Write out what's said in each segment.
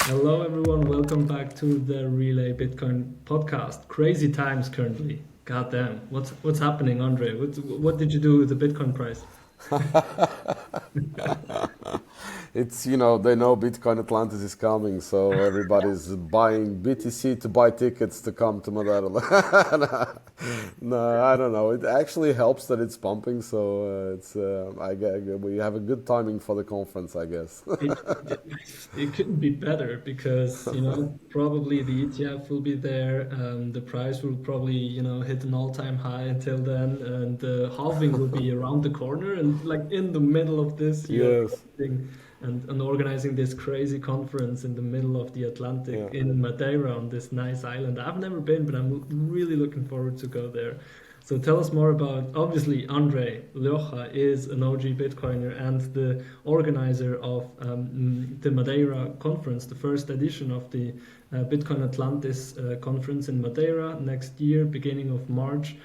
Hello, everyone. Welcome back to the Relay Bitcoin podcast. Crazy times currently. God damn. What's happening, Andre? What did you do with the Bitcoin price? It's, they know Bitcoin Atlantis is coming, so everybody's buying BTC to buy tickets to come to Madeira. No, I don't know. It actually helps that it's pumping, so we have a good timing for the conference, I guess. It couldn't be better because probably the ETF will be there. The price will probably hit an all-time high until then, and the halving will be around the corner. And like in the middle of this, you're Yes. launching and organizing this crazy conference in the middle of the Atlantic Yeah. in Madeira on this nice island. I've never been, but I'm really looking forward to go there. So tell us more about, obviously, André Loja is an OG Bitcoiner and the organizer of the Madeira conference, the first edition of the Bitcoin Atlantis conference in Madeira next year, beginning of March.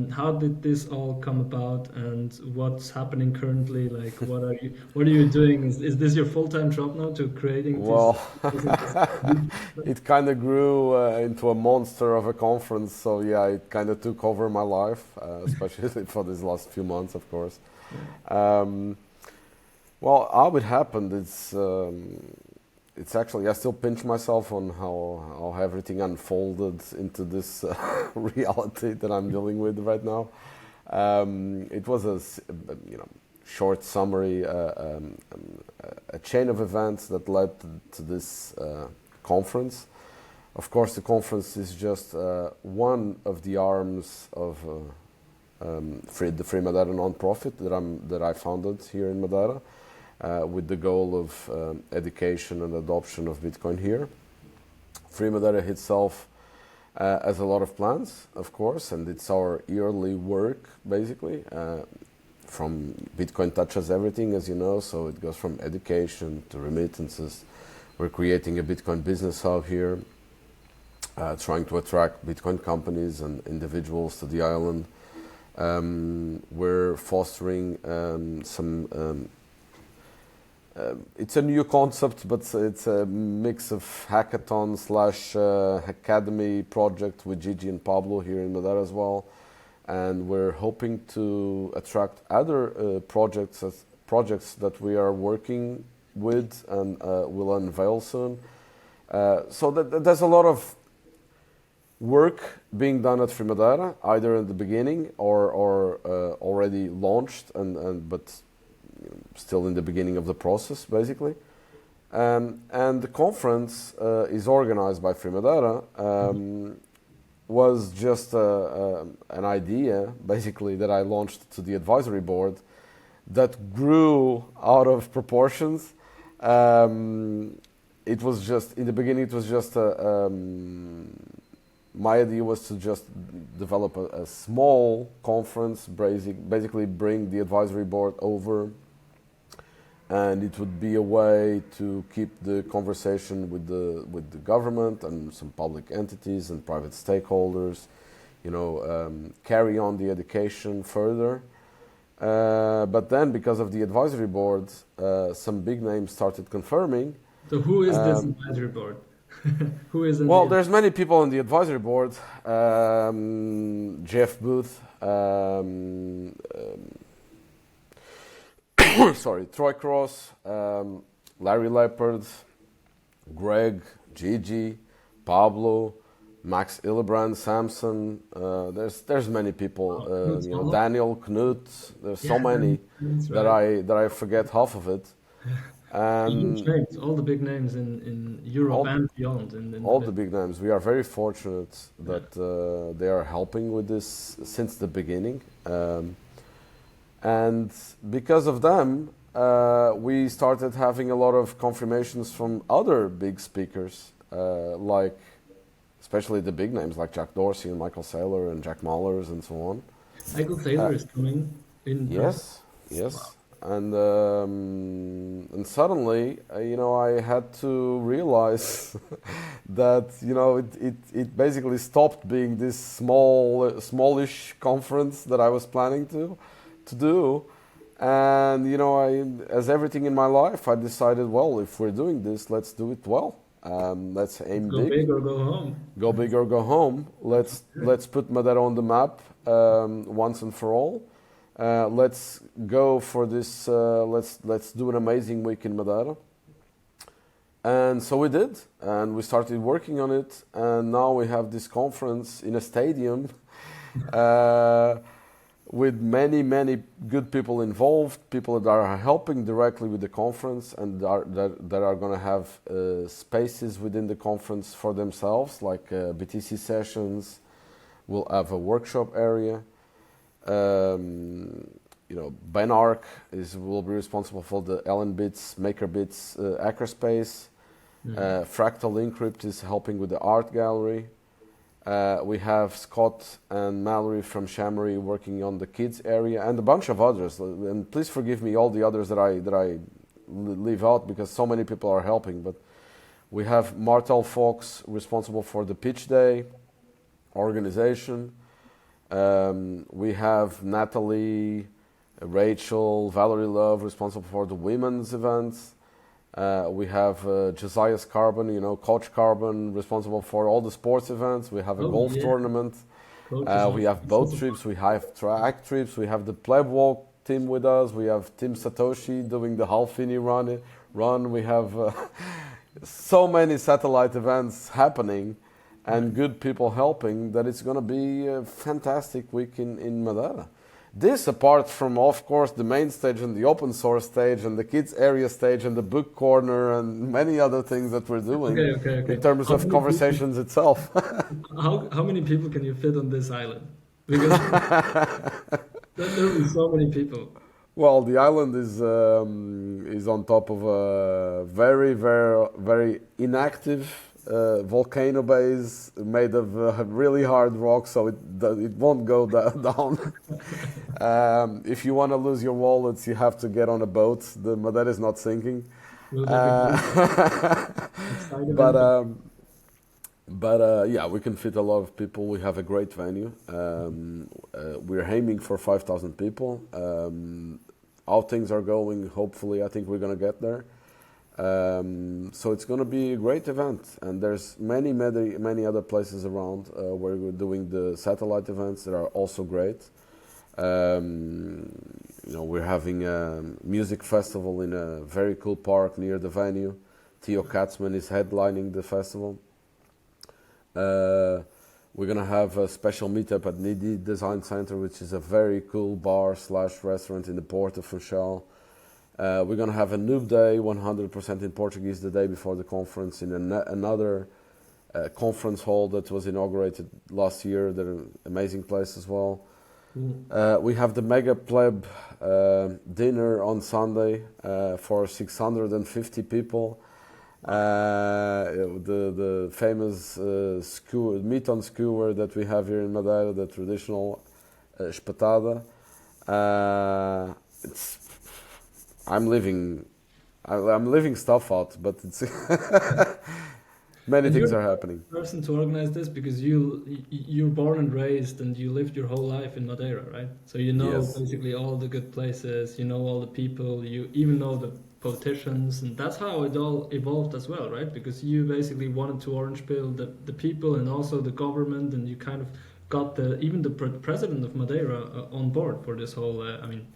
How did this all come about, and what's happening currently? Like, what are you doing? Is this your full-time job now to creating this? Well, it kind of grew into a monster of a conference, so yeah, it kind of took over my life, especially for these last few months, of course. Um, well, how it happened, it's actually, I still pinch myself on how everything unfolded into this reality that I'm dealing with right now. It was short summary, a chain of events that led to this conference. Of course, the conference is just one of the arms of the Free Madeira nonprofit that I founded here in Madeira, with the goal of education and adoption of Bitcoin here. Free Madeira itself has a lot of plans, of course, and it's our yearly work, basically. From Bitcoin touches everything, as you know, so it goes from education to remittances. We're creating a Bitcoin business hub here, trying to attract Bitcoin companies and individuals to the island. We're fostering it's a new concept, but it's a mix of hackathon slash academy project with Gigi and Pablo here in Madeira as well. And we're hoping to attract other projects that we are working with and will unveil soon. So there's a lot of work being done at Free Madeira, either in the beginning or already launched, but still in the beginning of the process, basically. And the conference is organized by Free Madeira. Was just an idea, basically, that I launched to the advisory board that grew out of proportions. It was just, in the beginning, it was just my idea was to just develop a small conference, basically bring the advisory board over, and it would be a way to keep the conversation with the government and some public entities and private stakeholders, carry on the education further. But then, because of the advisory board, some big names started confirming. So who is this advisory board? Who is in Well, the there's many people on the advisory board. Jeff Booth, sorry, Troy Cross, Larry Leopard, Greg, Gigi, Pablo, Max Illebrand, Samson. There's many people. Knut Salo? Daniel, Knut. There's so many That's that right. I forget half of it. Huge And names, all the big names in Europe all and beyond. In the all the big names. We are very fortunate that they are helping with this since the beginning. And because of them, we started having a lot of confirmations from other big speakers, like especially the big names like Jack Dorsey and Michael Saylor and Jack Mallers and so on. Michael Uh, Taylor is coming in person. yes, Wow. yes. And suddenly, I had to realize that it basically stopped being this smallish conference that I was planning to do. And as everything in my life, I decided, well, if we're doing this, let's do it well. Let's aim Go big. big or go home. Go big or go home. Let's put Madeira on the map once and for all. Let's go for this. Let's do an amazing week in Madeira. And so we did, and we started working on it. And now we have this conference in a stadium with many good people involved, people that are helping directly with the conference and that are going to have spaces within the conference for themselves, like BTC sessions. We'll have a workshop area. Ben Arc will be responsible for the LNbits, MakerBits hackerspace. Fractal Encrypt is helping with the art gallery. We have Scott and Mallory from Shamory working on the kids area, and a bunch of others. And please forgive me all the others that I leave out, because so many people are helping. But we have Martel Fox responsible for the pitch day organization. We have Natalie, Rachel, Valerie Love responsible for the women's events. We have Josiah's Carbon, Coach Carbon, responsible for all the sports events. We have a golf tournament. We have boat trips. We have track trips. We have the Pleb Walk team with us. We have Tim Satoshi doing the Halfini run. We have so many satellite events happening and good people helping that it's going to be a fantastic week in Madeira. This, apart from, of course, the main stage and the open source stage and the kids area stage and the book corner and many other things that we're doing in terms of conversations itself. How many people can you fit on this island? Because there will be so many people. Well, the island is on top of a very inactive volcano base made of really hard rock, so it won't go down. If you want to lose your wallets, you have to get on a boat. The Madeira is not sinking. But yeah, we can fit a lot of people. We have a great venue. We're aiming for 5,000 people. How things are going, hopefully, I think we're going to get there. So it's going to be a great event, and there's many other places around where we're doing the satellite events that are also great. We're having a music festival in a very cool park near the venue. Theo Katzman is headlining the festival. We're going to have a special meetup at Nidi Design Center, which is a very cool bar/restaurant in the port of Funchal. We're going to have a Noob Day, 100% in Portuguese, the day before the conference in another conference hall that was inaugurated last year. They're an amazing place as well. We have the Mega Pleb dinner on Sunday for 650 people. The famous meat on skewer that we have here in Madeira, the traditional espetada. I'm leaving stuff out, but it's many things are happening. Person to organize this, because you're born and raised and you lived your whole life in Madeira, right? So you know basically all the good places, you know all the people, you even know the politicians, and that's how it all evolved as well, right? Because you basically wanted to orange pill the people and also the government, and you kind of got even the president of Madeira on board for this whole.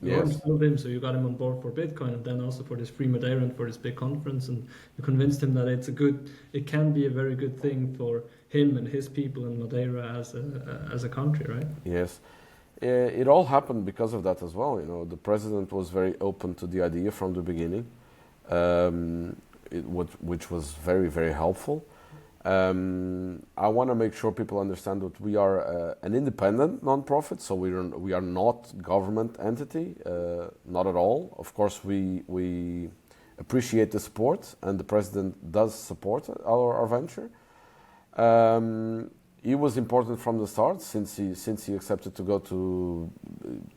You orange pilled him, so you got him on board for Bitcoin, and then also for this Free Madeiran, for this big conference, and you convinced him that it can be a very good thing for him and his people in Madeira as a country, right? Yes. It all happened because of that as well. The president was very open to the idea from the beginning, which was very helpful. I want to make sure people understand that we are an independent non-profit, so we are not government entity, not at all. Of course, we appreciate the support, and the president does support our venture. It was important from the start, since he accepted to go to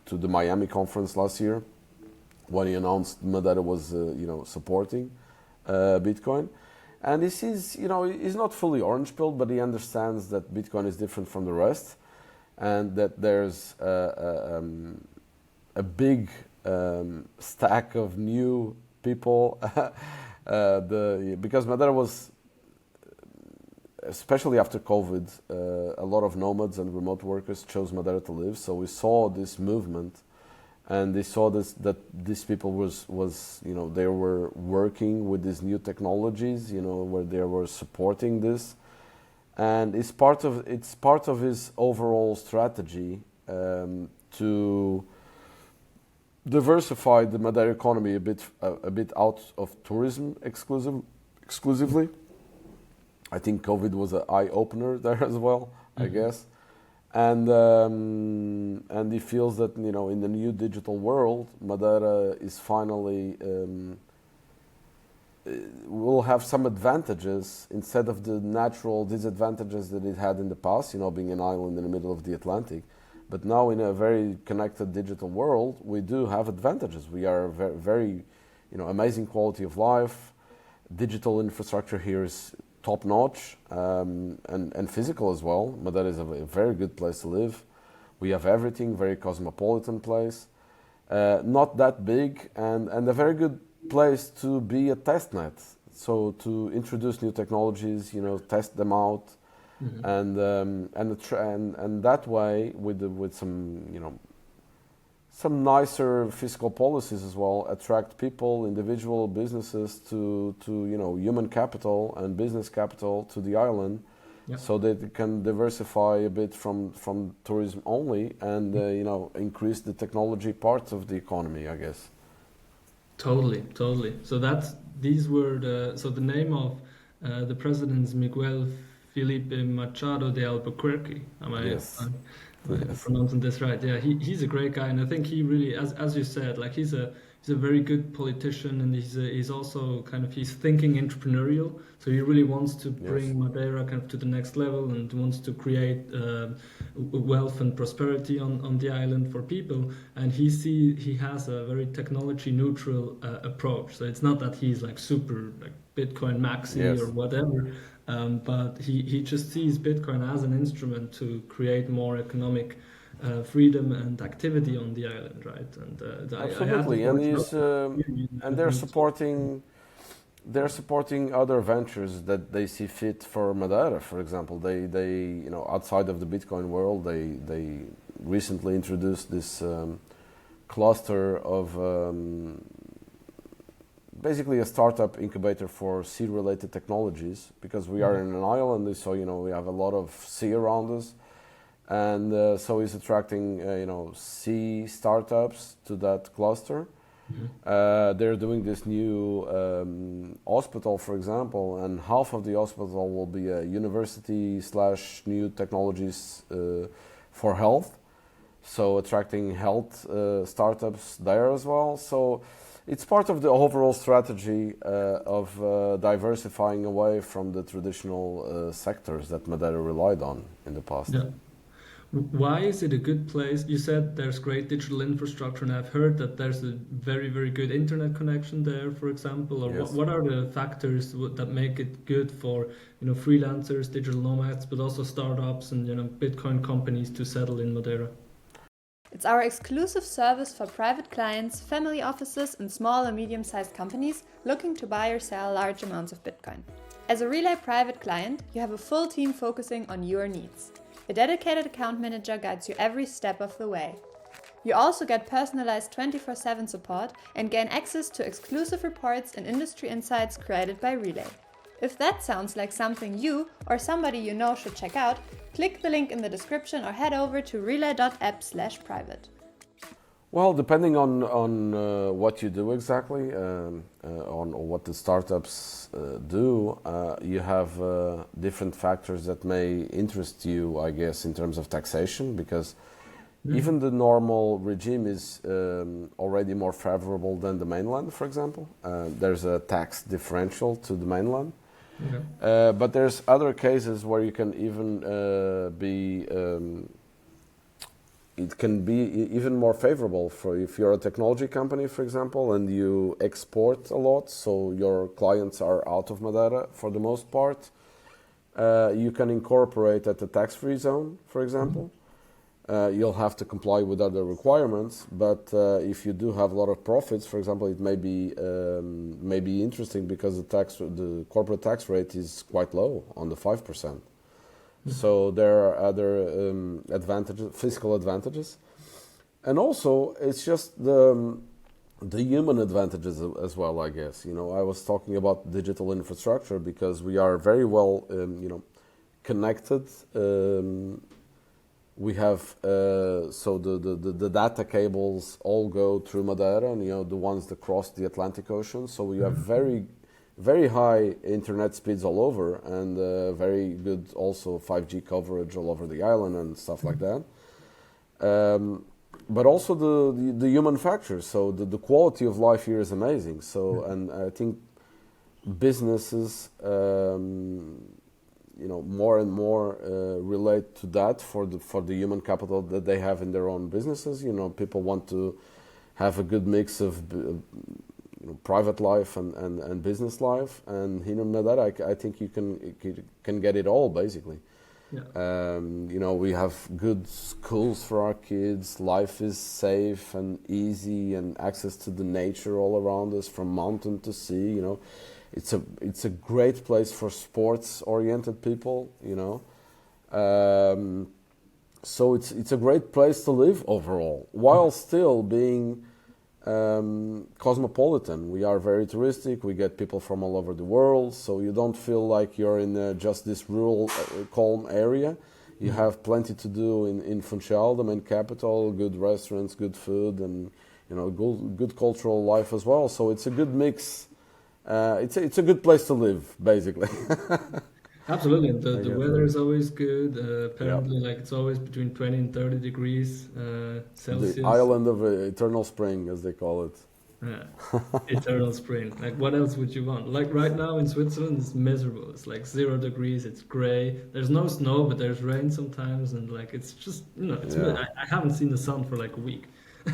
the Miami conference last year, when he announced Madeira was supporting Bitcoin. And this is, he's not fully orange-pilled, but he understands that Bitcoin is different from the rest, and that there's a big stack of new people. Because Madeira was especially after COVID, a lot of nomads and remote workers chose Madeira to live. So we saw this movement, and they saw that these people was they were working with these new technologies, where they were supporting this, and it's part of his overall strategy to diversify the Madeira economy a bit out of tourism exclusively. I think COVID was an eye opener there as well, I guess, and he feels that in the new digital world, Madeira is finally will have some advantages instead of the natural disadvantages that it had in the past, being an island in the middle of the Atlantic. But now in a very connected digital world, we do have advantages. We are very, very amazing quality of life. Digital infrastructure here is top notch, and physical as well. Madeira is a very good place to live. We have everything, very cosmopolitan place, not that big, and a very good place to be a test net. So to introduce new technologies, test them out, and that way with some nicer fiscal policies as well, attract people, individual businesses to human capital and business capital to the island, so that it can diversify a bit from tourism only, and increase the technology part of the economy, I guess. Totally. So these were the name of the president's Miguel Felipe Machado de Albuquerque. Am I pronouncing this right? Yeah, he's a great guy, and I think he really, as you said, like he's a very good politician, and he's also he's thinking entrepreneurial. So he really wants to bring Madeira to the next level, and wants to create wealth and prosperity on the island for people. And he has a very technology neutral approach. So it's not that he's like super like Bitcoin maxi or whatever. But he just sees Bitcoin as an instrument to create more economic freedom and activity on the island, right? And absolutely, and they're supporting other ventures that they see fit for Madeira. For example, they outside of the Bitcoin world, they recently introduced this cluster of basically a startup incubator for sea-related technologies, because we are in an island, so we have a lot of sea around us, and so it's attracting sea startups to that cluster. They're doing this new hospital, for example, and half of the hospital will be a university / new technologies for health, so attracting health startups there as well. So it's part of the overall strategy of diversifying away from the traditional sectors that Madeira relied on in the past. Yeah. Why is it a good place? You said there's great digital infrastructure, and I've heard that there's a very, very good internet connection there, for example. Or what are the factors that make it good for freelancers, digital nomads, but also startups and Bitcoin companies to settle in Madeira? It's our exclusive service for private clients, family offices, and small and medium-sized companies looking to buy or sell large amounts of Bitcoin. As a Relai private client, you have a full team focusing on your needs. A dedicated account manager guides you every step of the way. You also get personalized 24/7 support and gain access to exclusive reports and industry insights created by Relai. If that sounds like something you or somebody you know should check out, click the link in the description or head over to relai.app/private. Well, depending on what you do exactly, on what the startups do, you have different factors that may interest you, I guess, in terms of taxation, because even the normal regime is already more favorable than the mainland, for example. There's a tax differential to the mainland. But there's other cases where you can even it can be even more favorable for if you're a technology company, for example, and you export a lot, so your clients are out of Madeira for the most part. You can incorporate at the tax-free zone, for example. you'll have to comply with other requirements. But if you do have a lot of profits, for example, it may be interesting because the corporate tax rate is quite low on the 5%. So there are other advantages, fiscal advantages, and also it's just the human advantages as well. I guess I was talking about digital infrastructure because we are very well connected. We have so the data cables all go through Madeira, and the ones that cross the Atlantic Ocean. So we have very high internet speeds all over, and very good also 5G coverage all over the island and stuff like that. But also the human factor. So the quality of life here is amazing. So and I think businesses more and more relate to that for the human capital that they have in their own businesses. People want to have a good mix of private life and business life, and here in Madeira, I think you can get it all basically. Yeah. We have good schools for our kids. Life is safe and easy, and access to the nature all around us, from mountain to sea. It's a great place for sports-oriented people. So it's a great place to live overall, while still being cosmopolitan. We are very touristic. We get people from all over the world, so you don't feel like you're in just this rural, calm area. You have plenty to do in Funchal, the main capital. Good restaurants, good food, and good cultural life as well. So it's a good mix. It's a good place to live, basically. Absolutely, and the weather is always good. Apparently, it's always between 20 and 30 degrees Celsius. The island of eternal spring, as they call it. Yeah, eternal spring. What else would you want? Right now in Switzerland, it's miserable. It's 0 degrees. It's gray. There's no snow, but there's rain sometimes, and it's just I haven't seen the sun for a week.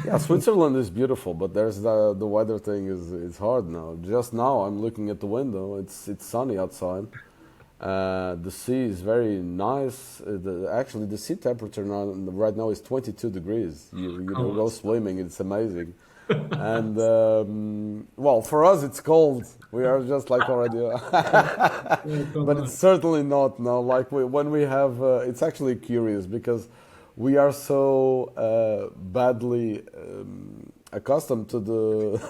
Yeah, Switzerland is beautiful, but there's the weather thing is hard now. Just now, I'm looking at the window. It's sunny outside. The sea is very nice. Actually, the sea temperature right now is 22 degrees. You go swimming, it's amazing. And well, for us it's cold. We are just already, but it's certainly not now. When we have, it's actually curious because we are so badly accustomed to the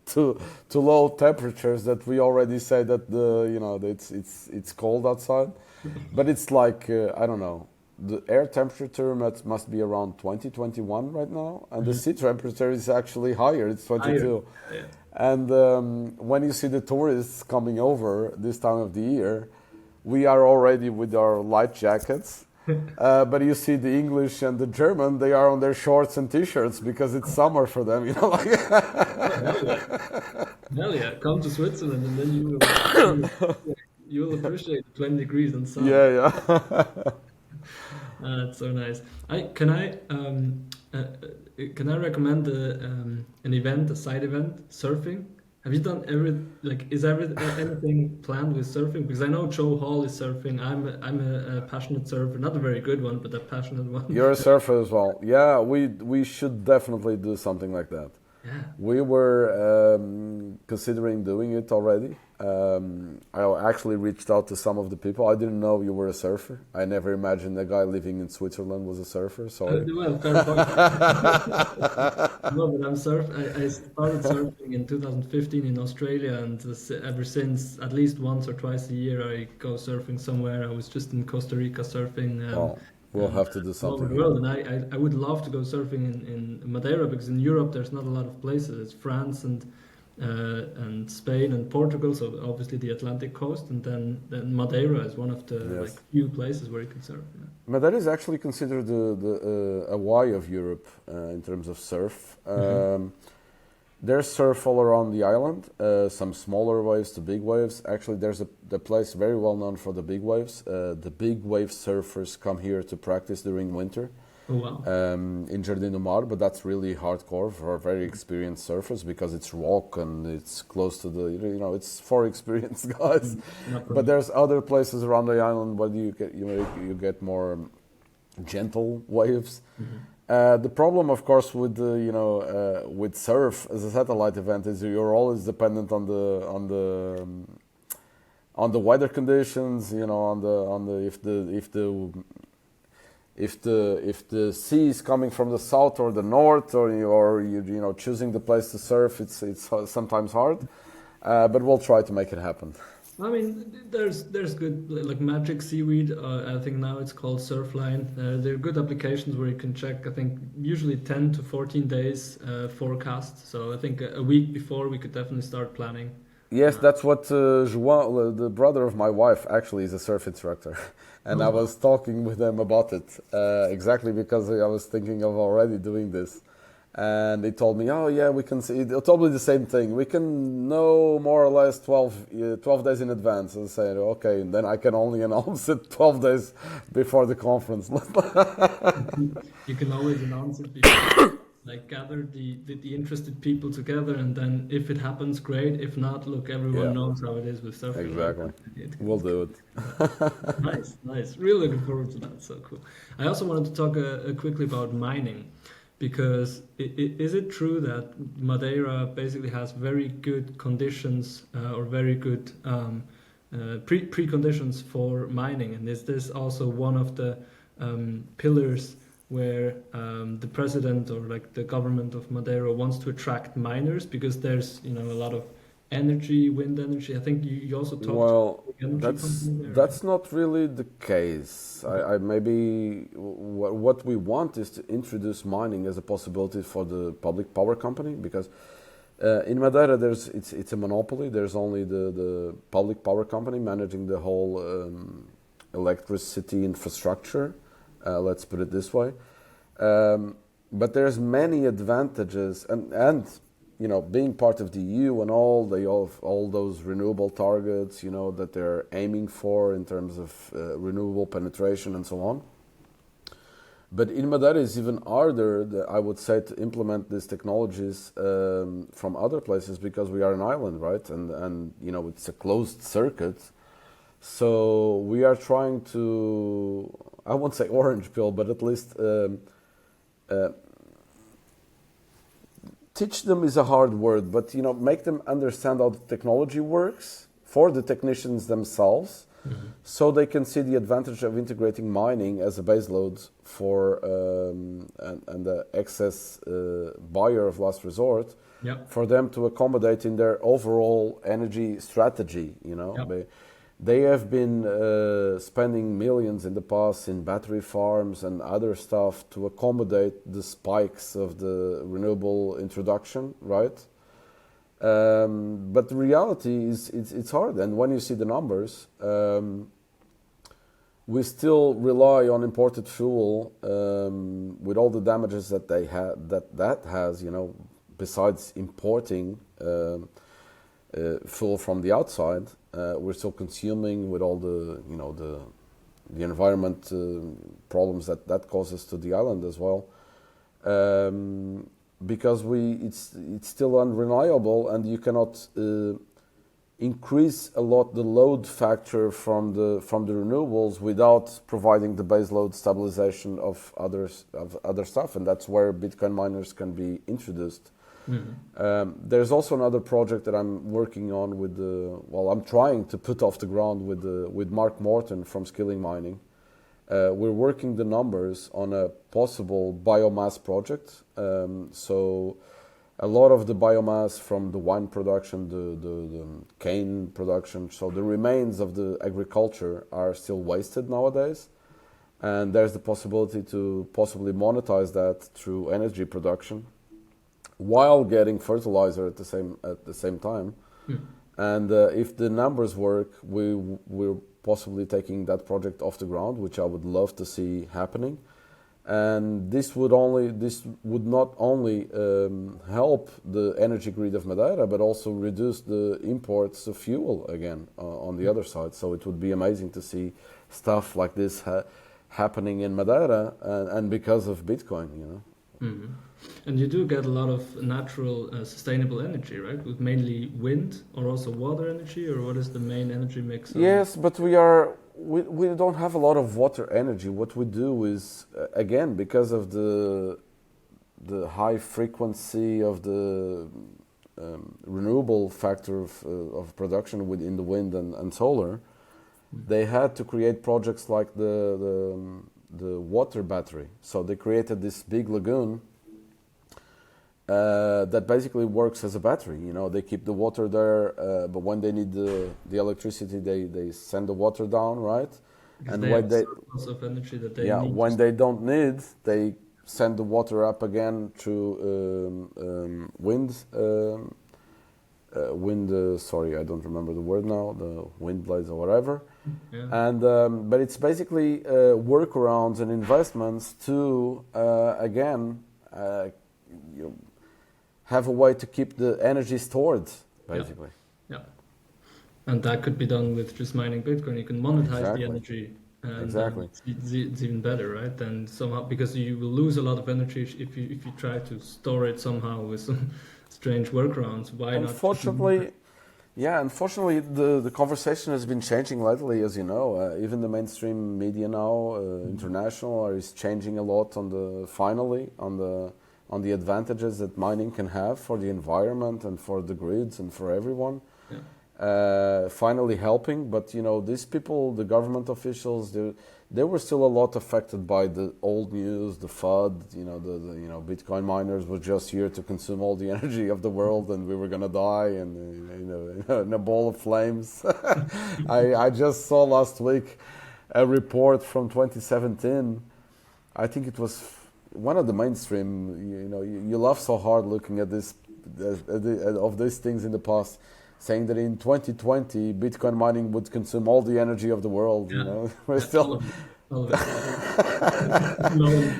to low temperatures that we already say that it's cold outside, but it's I don't know, the air temperature must be around 21 right now, and the sea temperature is actually higher. It's 22. Yeah. And when you see the tourists coming over this time of the year, we are already with our light jackets. But you see the English and the German, they are on their shorts and t-shirts because it's summer for them, Hell yeah, come to Switzerland and then you will appreciate 20 degrees and sun. Yeah. That's so nice. Can I recommend an event, a side event, surfing? Have you done is anything planned with surfing? Because I know Joe Hall is surfing. I'm a passionate surfer, not a very good one, but a passionate one. You're a surfer as well. Yeah, we should definitely do something like that. Yeah. We were considering doing it already. I actually reached out to some of the people. I didn't know you were a surfer. I never imagined a guy living in Switzerland was a surfer. Sorry. Well, fair point. No, but I started surfing in 2015 in Australia, and ever since, at least once or twice a year, I go surfing somewhere. I was just in Costa Rica surfing. We'll have to do something. Over the world, and I would love to go surfing in Madeira, because in Europe there's not a lot of places. It's France and Spain and Portugal, so obviously the Atlantic coast, and then Madeira is one of the few places where you can surf. Yeah. Madeira is actually considered the Hawaii of Europe in terms of surf. There's surf all around the island, some smaller waves to big waves. Actually, there's the place very well known for the big waves. The big wave surfers come here to practice during winter. Oh, wow. In Jardim do Mar, but that's really hardcore for very experienced surfers because it's rock and it's close to the, it's for experienced guys. But there's other places around the island where you get more gentle waves. The problem, of course, with with surf as a satellite event is you're always dependent on the weather conditions. If the sea is coming from the south or the north, or you choosing the place to surf, it's sometimes hard, but we'll try to make it happen. I mean, there's good, like Magic Seaweed, I think now it's called Surfline. There are good applications where you can check, I think, usually 10 to 14 days forecast. So I think a week before we could definitely start planning. Yes, that's what João, the brother of my wife, actually is a surf instructor. And I was talking with them about it, exactly because I was thinking of already doing this. And they told me, oh yeah, we can see, they told me the same thing. We can know more or less 12 days in advance. And I said, okay, and then I can only announce it 12 days before the conference. You can always announce it before, like gather the interested people together, and then if it happens, great. If not, look, everyone knows how it is with surfing. Exactly. We'll do it. Nice. Really looking forward to that. So cool. I also wanted to talk quickly about mining. Because is it true that Madeira basically has very good conditions or very good preconditions for mining? And is this also one of the pillars where the president or like the government of Madeira wants to attract miners? Because there's a lot of energy, wind energy. I think you also talked. Well, about that's not really the case. I maybe what we want is to introduce mining as a possibility for the public power company, because in Madeira it's a monopoly. There's only the public power company managing the whole electricity infrastructure. Let's put it this way. But there's many advantages and being part of the EU and all those renewable targets, that they're aiming for in terms of renewable penetration and so on. But in Madeira, it's even harder, I would say, to implement these technologies from other places, because we are an island, right? And it's a closed circuit. So we are trying to, I won't say orange pill, but at least teach them is a hard word, but make them understand how the technology works for the technicians themselves, so they can see the advantage of integrating mining as a base load for and the excess buyer of last resort, for them to accommodate in their overall energy strategy. They have been spending millions in the past in battery farms and other stuff to accommodate the spikes of the renewable introduction, right? But the reality is it's hard. And when you see the numbers, we still rely on imported fuel with all the damages that that has, besides importing fuel from the outside. We're still consuming with all the the environment problems that causes to the island as well, because it's still unreliable, and you cannot increase a lot the load factor from the renewables without providing the base load stabilization of other stuff, and that's where Bitcoin miners can be introduced. There's also another project that I'm working on I'm trying to put off the ground with Mark Morton from Skilling Mining. We're working the numbers on a possible biomass project. So a lot of the biomass from the wine production, the cane production, so the remains of the agriculture are still wasted nowadays. And there's the possibility to possibly monetize that through energy production, while getting fertilizer at the same time. And if the numbers work, we're possibly taking that project off the ground, which I would love to see happening. And this would not only help the energy grid of Madeira, but also reduce the imports of fuel again on the other side. So it would be amazing to see stuff like this happening in Madeira, and because of Bitcoin, And you do get a lot of natural sustainable energy, right? With mainly wind, or also water energy, or what is the main energy mix? Yes, but we are we don't have a lot of water energy. What we do is, again, because of the high frequency of the renewable factor of production within the wind and solar, they had to create projects like the water battery. So they created this big lagoon that basically works as a battery. You know, they keep the water there, but when they need the electricity, they send the water down, right? Because And they when have they surplus of energy that they yeah, need. when they don't need, they send the water up again through wind. Sorry, I don't remember the word now. The wind blades or whatever. Yeah. And but it's basically workarounds and investments to again have a way to keep the energy stored, basically. Yeah. And that could be done with just mining Bitcoin. You can monetize Exactly. the energy. And Exactly. it's even better, right? Then somehow, because you will lose a lot of energy if you try to store it somehow with some strange workarounds. Why not? Unfortunately, the conversation has been changing lately, as you know. Even the mainstream media now, international, is changing a lot on the advantages that mining can have for the environment and for the grids and for everyone. Yeah. Finally helping, but you know, these people, the government officials, they were still a lot affected by the old news, the FUD. You know, the Bitcoin miners were just here to consume all the energy of the world, and we were gonna die, and in a ball of flames. I just saw last week a report from 2017. I think it was one of the mainstream. You know, you laugh so hard looking at this of these things in the past, saying that in 2020 Bitcoin mining would consume all the energy of the world. Yeah. You know, we're still. All of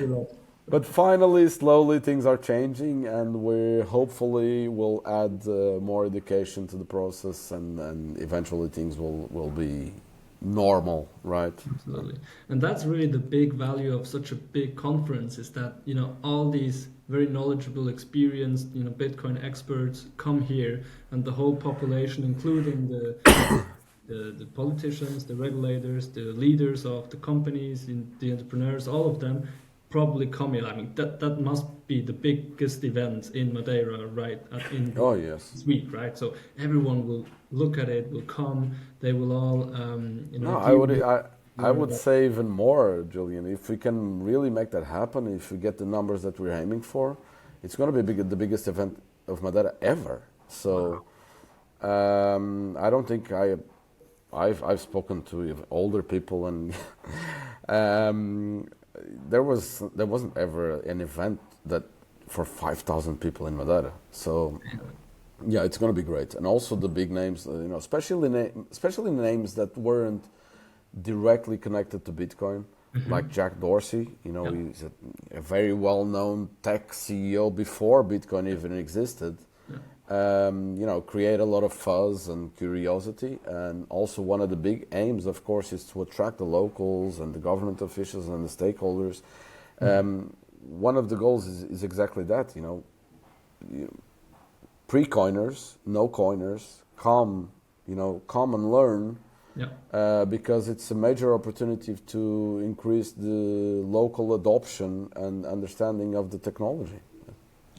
it. But finally, slowly things are changing, and we hopefully will add more education to the process, and eventually things will be normal, right? Absolutely. And that's really the big value of such a big conference, is that, you know, all these very knowledgeable, experienced, you know, Bitcoin experts come here, and the whole population, including the politicians, the regulators, the leaders of the companies, the entrepreneurs, all of them probably come here. I mean, that must be the biggest event in Madeira, right? Oh yes. This week, right? So everyone will look at it, will come. They will all, you know. No, I would say even more, Julian. If we can really make that happen, if we get the numbers that we're aiming for, it's going to be the biggest event of Madeira ever. So I don't think I've spoken to older people, and there wasn't ever an event that for 5,000 people in Madeira. So yeah, it's going to be great. And also the big names, you know, especially names that weren't directly connected to Bitcoin, like Jack Dorsey. You know, he's a very well-known tech CEO before Bitcoin even existed. You know, create a lot of fuzz and curiosity. And also one of the big aims, of course, is to attract the locals and the government officials and the stakeholders. One of the goals is exactly that, you know, pre-coiners, no-coiners, come and learn. Because it's a major opportunity to increase the local adoption and understanding of the technology.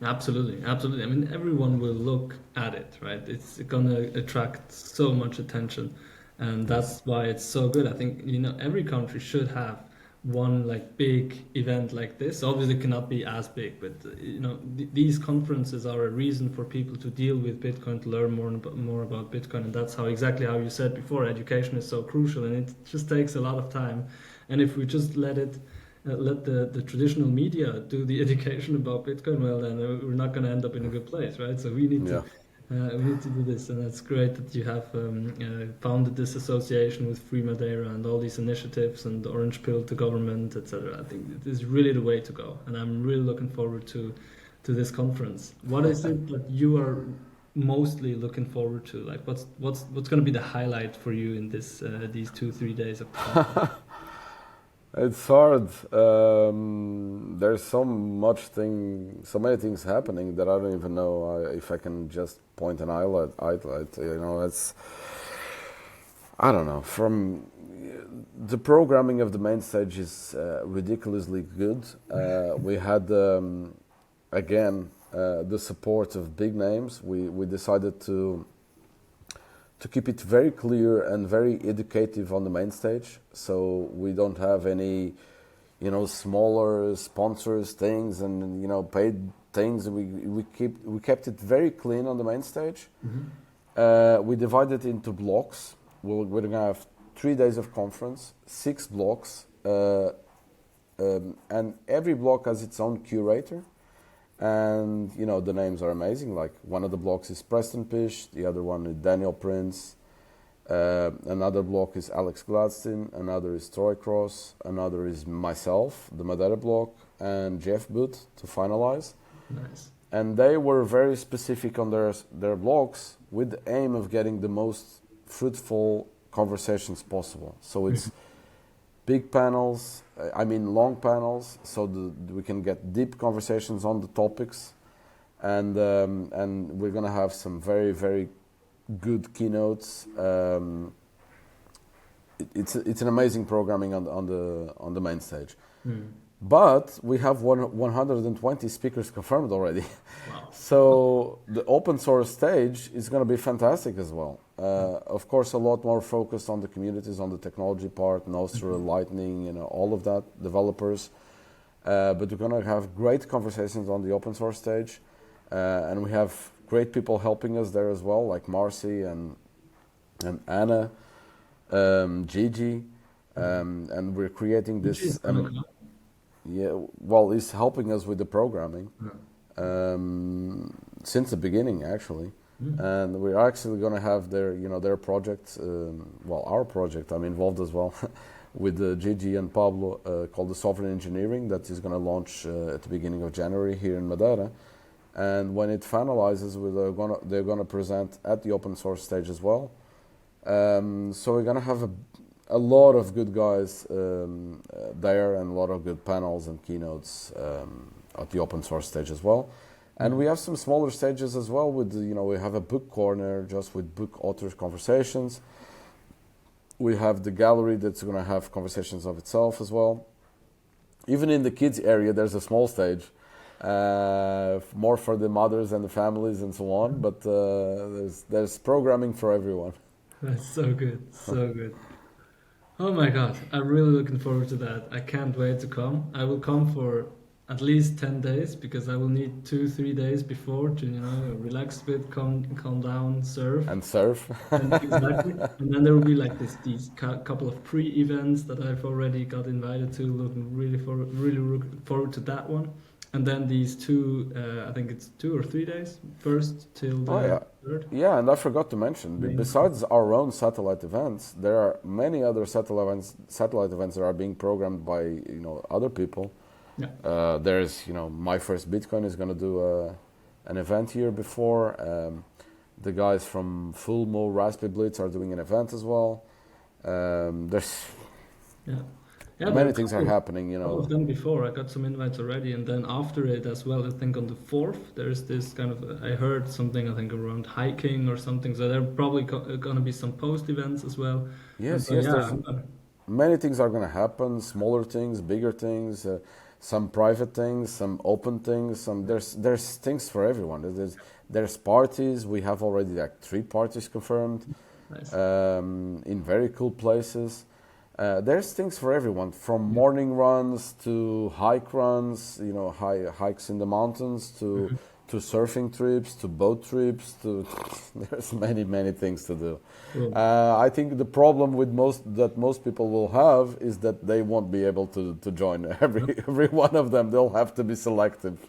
Absolutely. I mean, everyone will look at it, right? It's gonna attract so much attention, and that's why it's so good. I think, you know, every country should have one like big event like this. Obviously, it cannot be as big, but you know, these conferences are a reason for people to deal with Bitcoin, to learn more about Bitcoin, and that's exactly how you said before. Education is so crucial, and it just takes a lot of time. And if we just let the traditional media do the education about Bitcoin, well, then we're not going to end up in a good place, right? So we need to do this, and it's great that you have founded this association with Free Madeira and all these initiatives and the Orange Pill to government, etc. I think it is really the way to go, and I'm really looking forward to this conference. What is it that you are mostly looking forward to? Like, what's going to be the highlight for you in these 2-3 days of the conference? It's hard. There's so many things happening that I don't even know if I can just point an highlight. You know, I don't know. From the programming of the main stage is ridiculously good. We had again the support of big names. We decided to keep it very clear and very educative on the main stage, so we don't have any, smaller sponsors things and paid things. We kept it very clean on the main stage. We divided into blocks. We're going to have 3 days of conference, 6 blocks, and every block has its own curator. And the names are amazing. Like one of the blocks is Preston Pish, the other one is Daniel Prince, another block is Alex Gladstein, another is Troy Cross, another is myself, the Madeira block, and Jeff Booth to finalize. Nice. And they were very specific on their blocks with the aim of getting the most fruitful conversations possible. So it's big panels, long panels, so we can get deep conversations on the topics, and we're gonna have some very, very good keynotes. It's an amazing programming on the main stage. But we have 120 speakers confirmed already. Wow. So the open source stage is going to be fantastic as well. Of course, a lot more focused on the communities, on the technology part, Nostra, Lightning, all of that, developers. But we're going to have great conversations on the open source stage. And we have great people helping us there as well, like Marcy and Anna, Gigi. And we're creating this... he's helping us with the programming since the beginning, actually. And we're actually going to have their project, our project. I'm involved as well with Gigi and Pablo, called the Sovereign Engineering, that is going to launch at the beginning of January here in Madeira. And when it finalizes, they're going to present at the open source stage as well. So we're going to have a lot of good guys there, and a lot of good panels and keynotes at the open source stage as well. And we have some smaller stages as well with, we have a book corner just with book authors conversations. We have the gallery that's going to have conversations of itself as well. Even in the kids area, there's a small stage, more for the mothers and the families and so on. But there's programming for everyone. That's so good, so good. Oh my God, I'm really looking forward to that. I can't wait to come. I will come for at least 10 days because I will need 2-3 days before to, relax a bit, calm down, surf. And surf. Exactly. And then there will be like these couple of pre-events that I've already got invited to. Looking really forward to that one. And then these two, I think it's 2 or 3 days, first till the third. Yeah, and I forgot to mention, besides our own satellite events, there are many other satellite events that are being programmed by other people. Yeah. There's My First Bitcoin is going to do an event here before. The guys from Fulmo Raspberry Blitz are doing an event as well. There's many things are happening, I've done before. I got some invites already, and then after it as well, I think on the 4th, there's this kind of, I heard something, I think around hiking or something, so there are probably going to be some post events as well. Yes, many things are going to happen, smaller things, bigger things, some private things, some open things, there's things for everyone. There's parties. We have already like 3 parties confirmed. Nice. In very cool places. There's things for everyone, from morning runs to hike runs, hikes in the mountains, to surfing trips, to boat trips, there's many things to do. I think the problem with most people will have is that they won't be able to join every one of them. They'll have to be selective.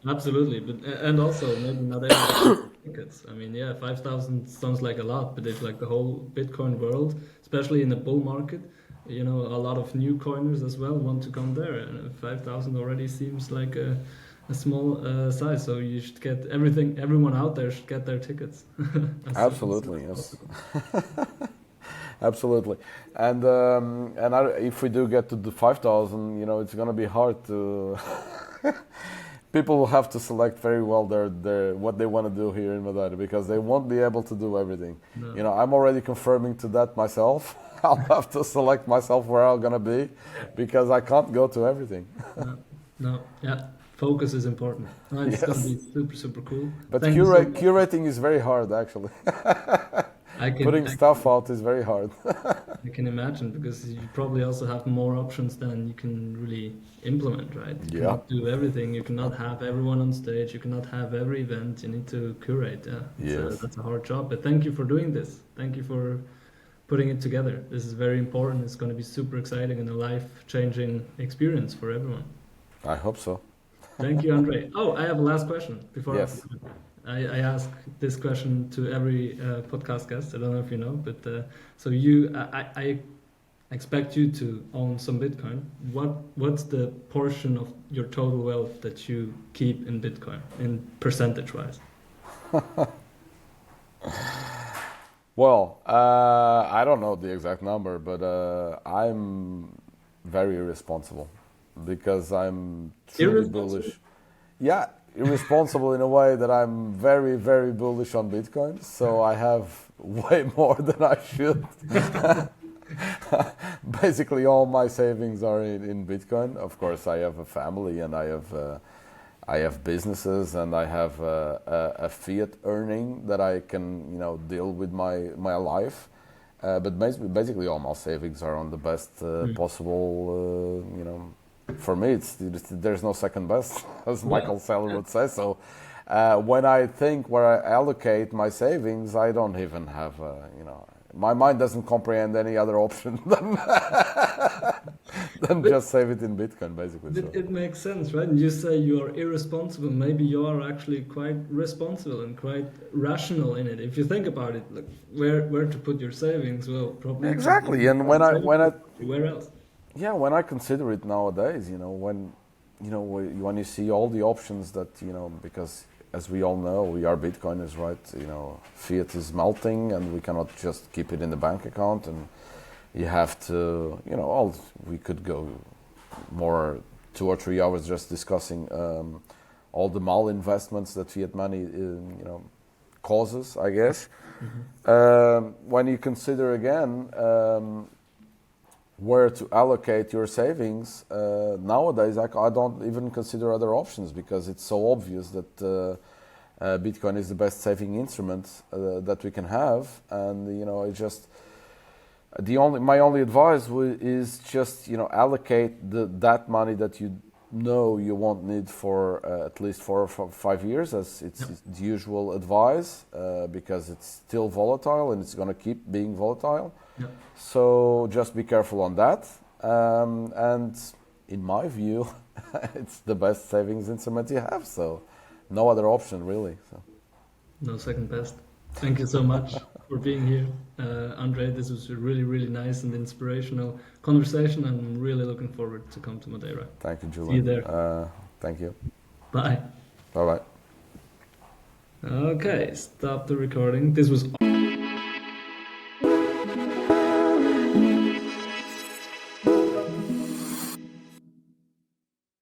Absolutely, and also maybe not everyone tickets. I mean, 5,000 sounds like a lot, but if like the whole Bitcoin world, especially in the bull market, a lot of new coiners as well want to come there, and 5,000 already seems like a small size. So you should get everyone out there should get their tickets. Absolutely, yes. Absolutely, and if we do get to the 5,000, it's going to be hard to people will have to select very well their what they want to do here in Madeira, because they won't be able to do everything. No. You know, I'm already confirming to that myself. I'll have to select myself where I'm gonna be, because I can't go to everything. No, yeah, focus is important. No, it's Yes. gonna be super, super cool. But Thank you so much. curating is very hard, actually. Putting stuff out is very hard. I can imagine, because you probably also have more options than you can really implement, right? You Yeah. cannot do everything. You cannot have everyone on stage. You cannot have every event. You need to curate. Yeah, Yes. that's a hard job. But thank you for doing this. Thank you for putting it together. This is very important. It's going to be super exciting and a life-changing experience for everyone. I hope so. Thank you, Andre. Oh, I have a last question before Yes. I ask this question to every podcast guest. I don't know if you know, but so you, I expect you to own some Bitcoin. What's the portion of your total wealth that you keep in Bitcoin, in percentage-wise? Well, I don't know the exact number, but I'm very irresponsible, because I'm truly bullish. Yeah, irresponsible in a way that I'm very, very bullish on Bitcoin. So I have way more than I should. Basically, all my savings are in Bitcoin. Of course, I have a family, and I have businesses, and I have a fiat earning that I can, you know, deal with my life. But basically, all my savings are on the best possible, you know. For me, there's no second best, as Michael Saylor would say. So when I think where I allocate my savings, I don't even have, you know, my mind doesn't comprehend any other option than just save it in Bitcoin, basically. So. It makes sense, right? And you say you are irresponsible. Maybe you are actually quite responsible and quite rational in it. If you think about it, like where to put your savings, well, probably exactly. And when I where else? Yeah, when I consider it nowadays, you know, when you see all the options that, you know, because as we all know, we are Bitcoiners, right? You know, fiat is melting, and we cannot just keep it in the bank account, and you have to, you know, we could go more 2 or 3 hours just discussing all the malinvestments that fiat money, you know, causes, I guess. When you consider again where to allocate your savings, nowadays I don't even consider other options, because it's so obvious that Bitcoin is the best saving instrument that we can have. And, you know, it just my only advice is just, you know, allocate that money that you know you won't need for at least 4 or 5 years, as it's the usual advice, because it's still volatile, and it's going to keep being volatile. Yep. So just be careful on that. And in my view, it's the best savings instrument you have. So no other option, really. So. No second best. Thank you so much for being here, Andre. This was a really, really nice and inspirational conversation. I'm really looking forward to come to Madeira. Thank you, Julian. See you there. Thank you. Bye. Bye-bye. Okay, stop the recording. This was